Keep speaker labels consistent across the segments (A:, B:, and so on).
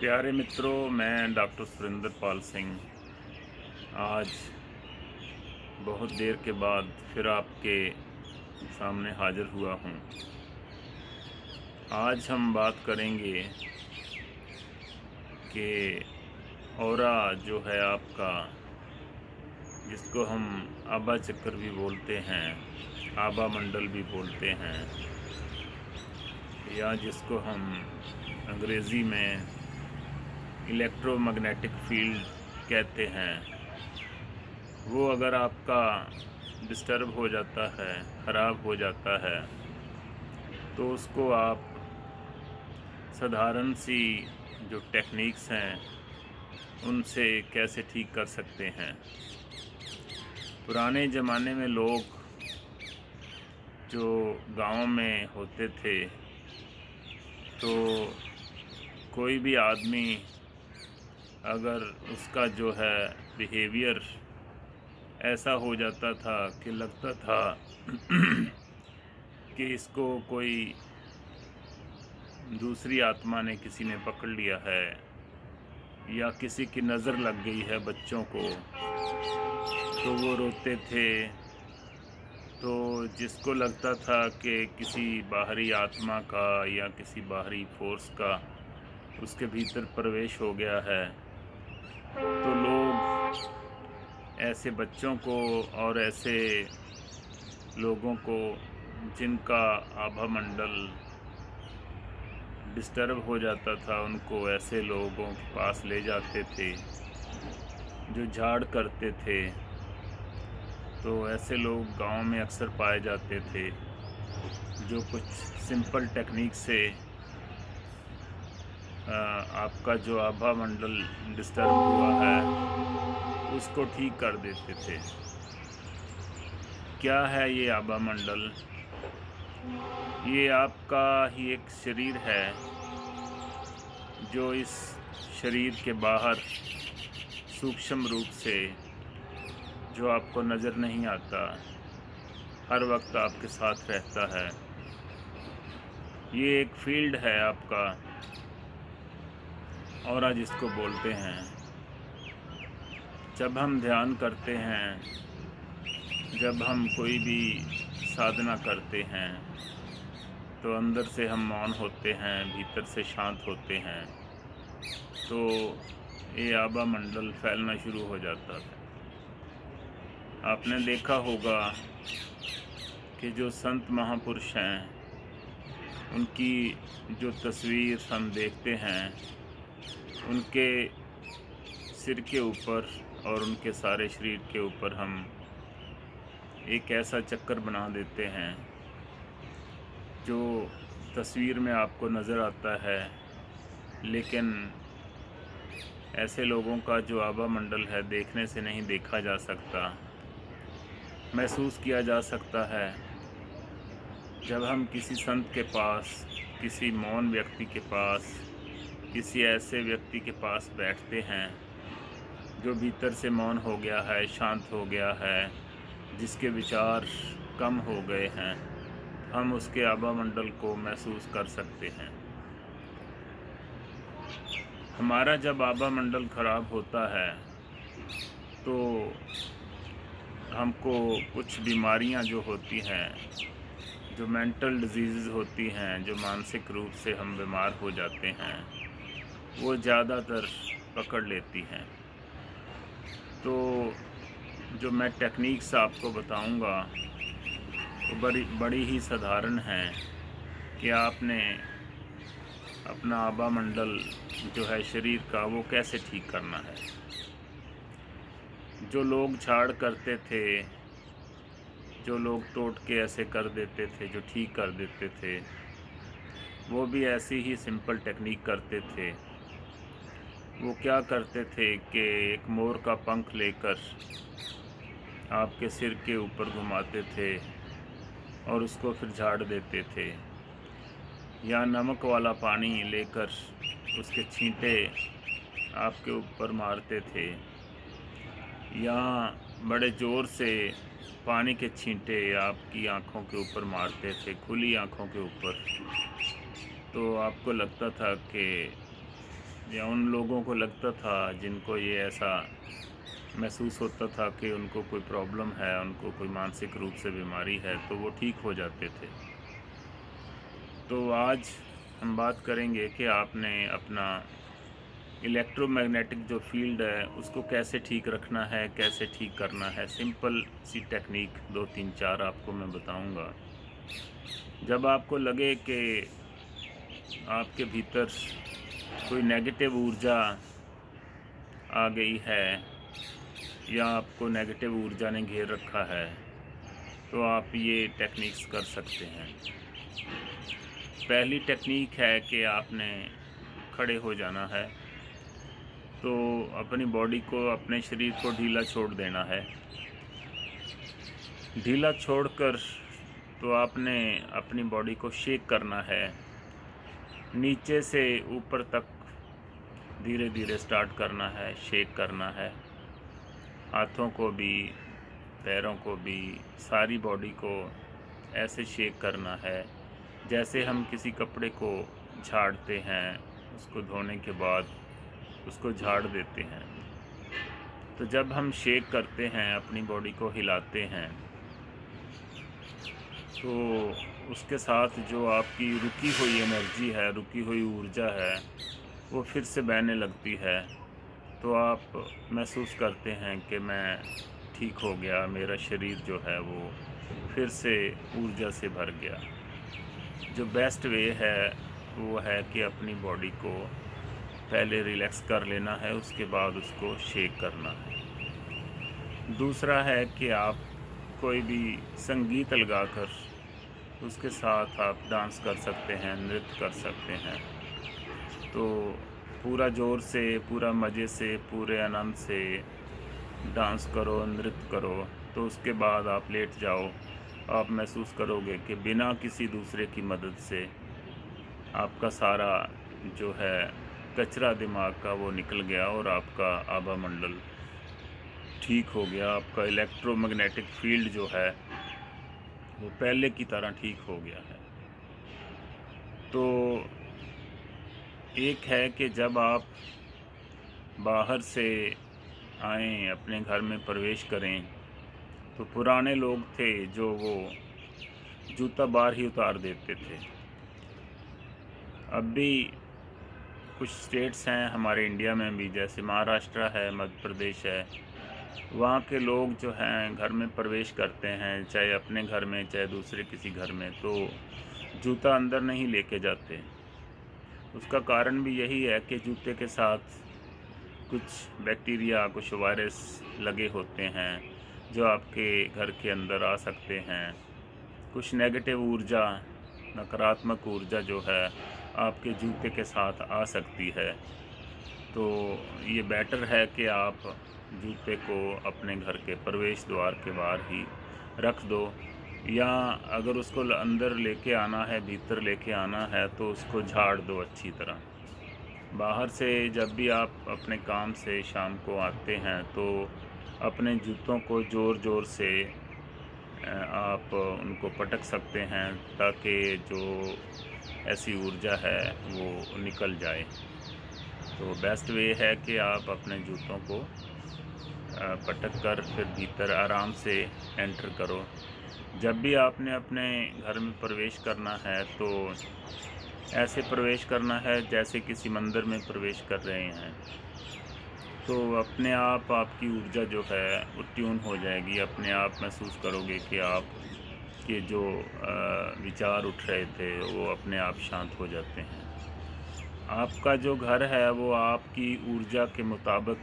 A: प्यारे मित्रों, मैं डॉक्टर सुरेंद्र पाल सिंह आज बहुत देर के बाद फिर आपके सामने हाजिर हुआ हूँ। आज हम बात करेंगे कि ऑरा जो है आपका, जिसको हम आभा चक्र भी बोलते हैं, आभा मंडल भी बोलते हैं, या जिसको हम अंग्रेज़ी में इलेक्ट्रोमैग्नेटिक फील्ड कहते हैं, वो अगर आपका डिस्टर्ब हो जाता है, ख़राब हो जाता है, तो उसको आप साधारण सी जो टेक्निक्स हैं उनसे कैसे ठीक कर सकते हैं। पुराने ज़माने में लोग जो गांव में होते थे, तो कोई भी आदमी अगर उसका जो है बिहेवियर ऐसा हो जाता था कि लगता था कि इसको कोई दूसरी आत्मा ने, किसी ने पकड़ लिया है, या किसी की नज़र लग गई है बच्चों को, तो वो रोते थे। तो जिसको लगता था कि किसी बाहरी आत्मा का या किसी बाहरी फोर्स का उसके भीतर प्रवेश हो गया है, तो लोग ऐसे बच्चों को और ऐसे लोगों को जिनका आभा मंडल डिस्टर्ब हो जाता था, उनको ऐसे लोगों के पास ले जाते थे जो झाड़ करते थे। तो ऐसे लोग गांव में अक्सर पाए जाते थे जो कुछ सिंपल टेक्निक से आपका जो आभा मंडल डिस्टर्ब हुआ है उसको ठीक कर देते थे। क्या है ये आभा मंडल? ये आपका ही एक शरीर है जो इस शरीर के बाहर सूक्ष्म रूप से, जो आपको नज़र नहीं आता, हर वक्त आपके साथ रहता है। ये एक फील्ड है आपका, ऑरा जिसको बोलते हैं। जब हम ध्यान करते हैं, जब हम कोई भी साधना करते हैं, तो अंदर से हम मौन होते हैं, भीतर से शांत होते हैं, तो ये आभा मंडल फैलना शुरू हो जाता है। आपने देखा होगा कि जो संत महापुरुष हैं, उनकी जो तस्वीर हम देखते हैं, उनके सिर के ऊपर और उनके सारे शरीर के ऊपर हम एक ऐसा चक्कर बना देते हैं जो तस्वीर में आपको नज़र आता है, लेकिन ऐसे लोगों का जो आभा मंडल है देखने से नहीं देखा जा सकता, महसूस किया जा सकता है। जब हम किसी संत के पास, किसी मौन व्यक्ति के पास, किसी ऐसे व्यक्ति के पास बैठते हैं जो भीतर से मौन हो गया है, शांत हो गया है, जिसके विचार कम हो गए हैं, हम उसके आभा मंडल को महसूस कर सकते हैं। हमारा जब आभा मंडल ख़राब होता है तो हमको कुछ बीमारियां जो होती हैं, जो मेंटल डिजीज़ होती हैं, जो मानसिक रूप से हम बीमार हो जाते हैं, वो ज़्यादातर पकड़ लेती हैं। तो जो मैं टेक्निक्स आपको बताऊंगा वो बड़ी ही साधारण है कि आपने अपना आभा मंडल जो है शरीर का, वो कैसे ठीक करना है। जो लोग झाड़ करते थे, जो लोग टोटके ऐसे कर देते थे, जो ठीक कर देते थे, वो भी ऐसी ही सिंपल टेक्निक करते थे। वो क्या करते थे कि एक मोर का पंख लेकर आपके सिर के ऊपर घुमाते थे और उसको फिर झाड़ देते थे, या नमक वाला पानी लेकर उसके छींटे आपके ऊपर मारते थे, या बड़े ज़ोर से पानी के छींटे आपकी आँखों के ऊपर मारते थे, खुली आँखों के ऊपर। तो आपको लगता था कि या उन लोगों को लगता था जिनको ये ऐसा महसूस होता था कि उनको कोई प्रॉब्लम है, उनको कोई मानसिक रूप से बीमारी है, तो वो ठीक हो जाते थे। तो आज हम बात करेंगे कि आपने अपना इलेक्ट्रोमैग्नेटिक जो फील्ड है उसको कैसे ठीक रखना है, कैसे ठीक करना है। सिंपल सी टेक्निक 2 3 4 आपको मैं बताऊंगा। जब आपको लगे कि आपके भीतर कोई नेगेटिव ऊर्जा आ गई है या आपको नेगेटिव ऊर्जा ने घेर रखा है, तो आप ये टेक्निक्स कर सकते हैं। पहली टेक्निक है कि आपने खड़े हो जाना है, तो अपनी बॉडी को, अपने शरीर को ढीला छोड़ देना है। ढीला छोड़कर तो आपने अपनी बॉडी को शेक करना है, नीचे से ऊपर तक धीरे धीरे स्टार्ट करना है, शेक करना है। हाथों को भी, पैरों को भी, सारी बॉडी को ऐसे शेक करना है जैसे हम किसी कपड़े को झाड़ते हैं, उसको धोने के बाद उसको झाड़ देते हैं। तो जब हम शेक करते हैं, अपनी बॉडी को हिलाते हैं, तो उसके साथ जो आपकी रुकी हुई एनर्जी है, रुकी हुई ऊर्जा है, वो फिर से बहने लगती है। तो आप महसूस करते हैं कि मैं ठीक हो गया, मेरा शरीर जो है वो फिर से ऊर्जा से भर गया। जो बेस्ट वे है वो है कि अपनी बॉडी को पहले रिलैक्स कर लेना है, उसके बाद उसको शेक करना है। दूसरा है कि आप कोई भी संगीत लगाकर उसके साथ आप डांस कर सकते हैं, नृत्य कर सकते हैं। तो पूरा ज़ोर से, पूरा मज़े से, पूरे आनंद से डांस करो, नृत्य करो। तो उसके बाद आप लेट जाओ, आप महसूस करोगे कि बिना किसी दूसरे की मदद से आपका सारा जो है कचरा दिमाग का वो निकल गया और आपका आभा मंडल ठीक हो गया। आपका इलेक्ट्रोमैग्नेटिक फील्ड जो है वो पहले की तरह ठीक हो गया है। तो एक है कि जब आप बाहर से आएँ, अपने घर में प्रवेश करें, तो पुराने लोग थे जो वो जूता बाहर ही उतार देते थे। अब भी कुछ स्टेट्स हैं हमारे इंडिया में भी, जैसे महाराष्ट्र है, मध्य प्रदेश है, वहाँ के लोग जो हैं घर में प्रवेश करते हैं, चाहे अपने घर में चाहे दूसरे किसी घर में, तो जूता अंदर नहीं लेके जाते। उसका कारण भी यही है कि जूते के साथ कुछ बैक्टीरिया, कुछ वायरस लगे होते हैं जो आपके घर के अंदर आ सकते हैं। कुछ नेगेटिव ऊर्जा, नकारात्मक ऊर्जा जो है आपके जूते के साथ आ सकती है। तो ये बेटर है कि आप जूते को अपने घर के प्रवेश द्वार के बाहर ही रख दो, या अगर उसको अंदर लेके आना है, भीतर लेके आना है, तो उसको झाड़ दो अच्छी तरह। बाहर से जब भी आप अपने काम से शाम को आते हैं, तो अपने जूतों को ज़ोर ज़ोर से आप उनको पटक सकते हैं, ताकि जो ऐसी ऊर्जा है वो निकल जाए। तो बेस्ट वे है कि आप अपने जूतों को पटक कर फिर भीतर आराम से एंटर करो। जब भी आपने अपने घर में प्रवेश करना है, तो ऐसे प्रवेश करना है जैसे किसी मंदिर में प्रवेश कर रहे हैं। तो अपने आप आपकी ऊर्जा जो है वो ट्यून हो जाएगी। अपने आप महसूस करोगे कि आप के जो विचार उठ रहे थे वो अपने आप शांत हो जाते हैं। आपका जो घर है वो आपकी ऊर्जा के मुताबिक,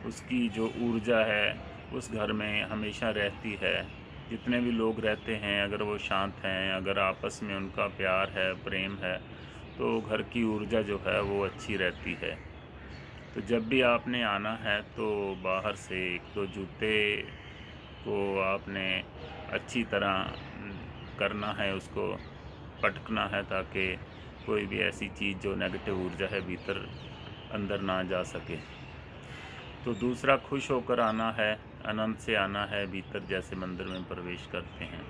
A: उसकी जो ऊर्जा है उस घर में हमेशा रहती है। जितने भी लोग रहते हैं, अगर वो शांत हैं, अगर आपस में उनका प्यार है, प्रेम है, तो घर की ऊर्जा जो है वो अच्छी रहती है। तो जब भी आपने आना है, तो बाहर से 1-2 जूते को आपने अच्छी तरह करना है, उसको पटकना है, ताकि कोई भी ऐसी चीज़ जो नेगेटिव ऊर्जा है भीतर अंदर ना जा सके। तो दूसरा, खुश होकर आना है, आनंद से आना है भीतर, जैसे मंदिर में प्रवेश करते हैं।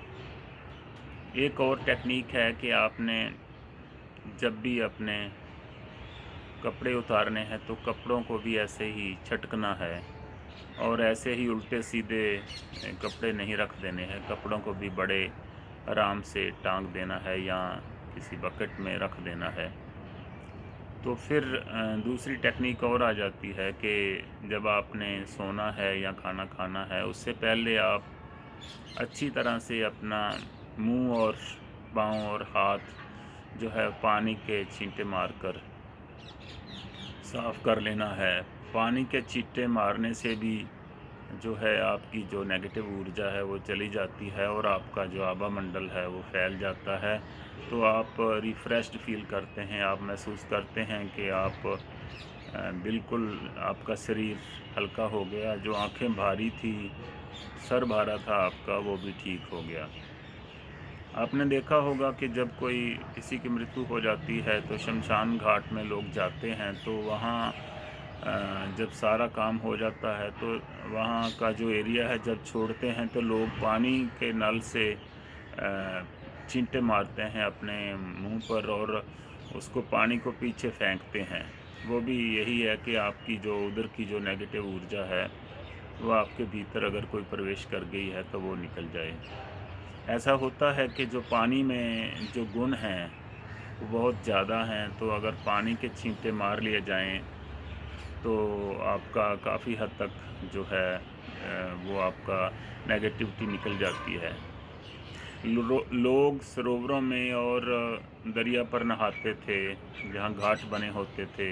A: एक और टेक्निक है कि आपने जब भी अपने कपड़े उतारने हैं तो कपड़ों को भी ऐसे ही छटकना है, और ऐसे ही उल्टे सीधे कपड़े नहीं रख देने हैं। कपड़ों को भी बड़े आराम से टांग देना है या किसी बकेट में रख देना है। तो फिर दूसरी टेक्निक और आ जाती है कि जब आपने सोना है या खाना खाना है, उससे पहले आप अच्छी तरह से अपना मुंह और पाँव और हाथ जो है पानी के छींटे मारकर साफ़ कर लेना है। पानी के छींटे मारने से भी जो है आपकी जो नेगेटिव ऊर्जा है वो चली जाती है और आपका जो आभा मंडल है वो फैल जाता है। तो आप रिफ़्रेश्ड फ़ील करते हैं, आप महसूस करते हैं कि आप बिल्कुल आपका शरीर हल्का हो गया, जो आँखें भारी थी, सर भारा था आपका, वो भी ठीक हो गया। आपने देखा होगा कि जब कोई किसी की मृत्यु हो जाती है तो शमशान घाट में लोग जाते हैं, तो वहाँ जब सारा काम हो जाता है तो वहाँ का जो एरिया है जब छोड़ते हैं तो लोग पानी के नल से छींटे मारते हैं अपने मुंह पर और उसको पानी को पीछे फेंकते हैं। वो भी यही है कि आपकी जो उधर की जो नेगेटिव ऊर्जा है वो आपके भीतर अगर कोई प्रवेश कर गई है तो वो निकल जाए। ऐसा होता है कि जो पानी में जो गुण हैं वो बहुत ज़्यादा हैं, तो अगर पानी के छींटे मार लिए जाएं तो आपका काफ़ी हद तक जो है वो आपका नेगेटिविटी निकल जाती है। लोग सरोवरों में और दरिया पर नहाते थे जहाँ घाट बने होते थे,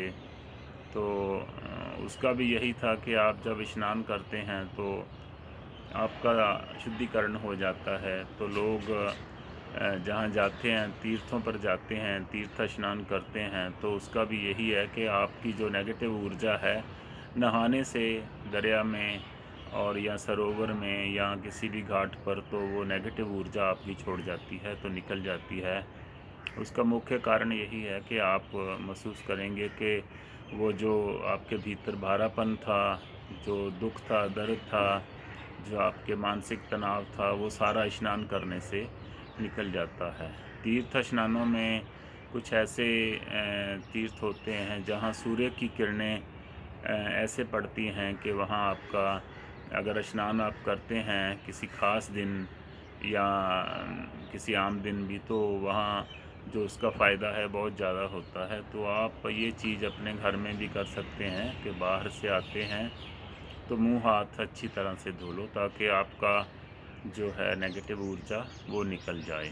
A: तो उसका भी यही था कि आप जब स्नान करते हैं तो आपका शुद्धिकरण हो जाता है। तो लोग जहाँ जाते हैं, तीर्थों पर जाते हैं, तीर्थ स्नान करते हैं, तो उसका भी यही है कि आपकी जो नेगेटिव ऊर्जा है, नहाने से दरिया में और या सरोवर में या किसी भी घाट पर, तो वो नेगेटिव ऊर्जा आपकी छोड़ जाती है, तो निकल जाती है। उसका मुख्य कारण यही है कि आप महसूस करेंगे कि वो जो आपके भीतर भारापन था, जो दुख था, दर्द था, जो आपके मानसिक तनाव था, वो सारा स्नान करने से निकल जाता है। तीर्थ स्नानों में कुछ ऐसे तीर्थ होते हैं जहाँ सूर्य की किरणें ऐसे पड़ती हैं कि वहाँ आपका अगर स्नान आप करते हैं किसी ख़ास दिन या किसी आम दिन भी, तो वहाँ जो उसका फ़ायदा है बहुत ज़्यादा होता है। तो आप ये चीज़ अपने घर में भी कर सकते हैं कि बाहर से आते हैं तो मुंह हाथ अच्छी तरह से धो लो ताकि आपका जो है नेगेटिव ऊर्जा वो निकल जाए।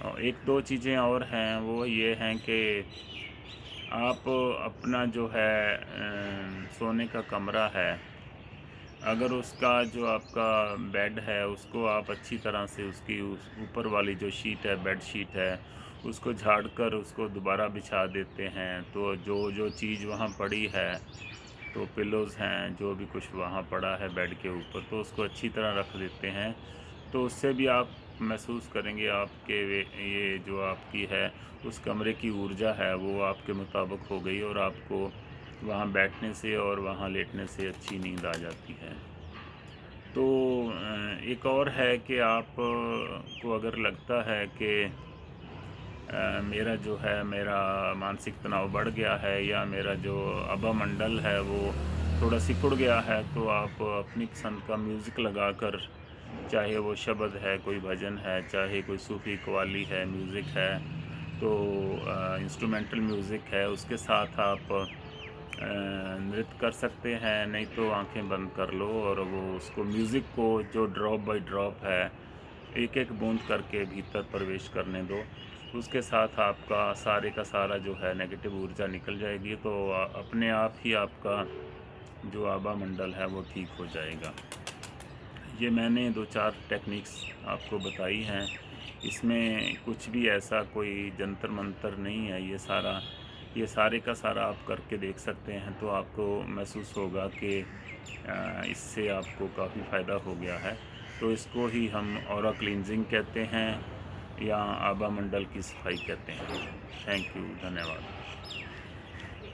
A: और एक दो चीज़ें और हैं, वो ये हैं कि आप अपना जो है सोने का कमरा है, अगर उसका जो आपका बेड है उसको आप अच्छी तरह से उसकी उस ऊपर वाली जो शीट है, बेड शीट है, उसको झाड़ कर उसको दोबारा बिछा देते हैं, तो जो जो चीज़ वहाँ पड़ी है, तो पिलोज़ हैं, जो भी कुछ वहाँ पड़ा है बेड के ऊपर, तो उसको अच्छी तरह रख देते हैं। तो उससे भी आप महसूस करेंगे आपके ये जो आपकी है उस कमरे की ऊर्जा है वो आपके मुताबिक हो गई और आपको वहाँ बैठने से और वहाँ लेटने से अच्छी नींद आ जाती है। तो एक और है कि आप को अगर लगता है कि मेरा जो है मेरा मानसिक तनाव बढ़ गया है या मेरा जो आभा मंडल है वो थोड़ा सिकुड़ गया है, तो आप अपनी पसंद का म्यूज़िक लगाकर, चाहे वो शबद है, कोई भजन है, चाहे कोई सूफ़ी कव्वाली है, म्यूज़िक है, तो इंस्ट्रूमेंटल म्यूज़िक है, उसके साथ आप नृत्य कर सकते हैं। नहीं तो आंखें बंद कर लो और वो उसको म्यूज़िक को जो ड्रॉप बाय ड्रॉप है, एक एक बूंद करके भीतर प्रवेश करने दो। उसके साथ आपका सारे का सारा जो है नेगेटिव ऊर्जा निकल जाएगी, तो अपने आप ही आपका जो आभा मंडल है वो ठीक हो जाएगा। ये मैंने 2-4 टेक्निक्स आपको बताई हैं। इसमें कुछ भी ऐसा कोई जंतर मंतर नहीं है, ये सारे का सारा आप करके देख सकते हैं, तो आपको महसूस होगा कि इससे आपको काफ़ी फ़ायदा हो गया है। तो इसको ही हम ऑरा क्लींजिंग कहते हैं या आभा मंडल की सफाई कहते हैं। थैंक यू, धन्यवाद।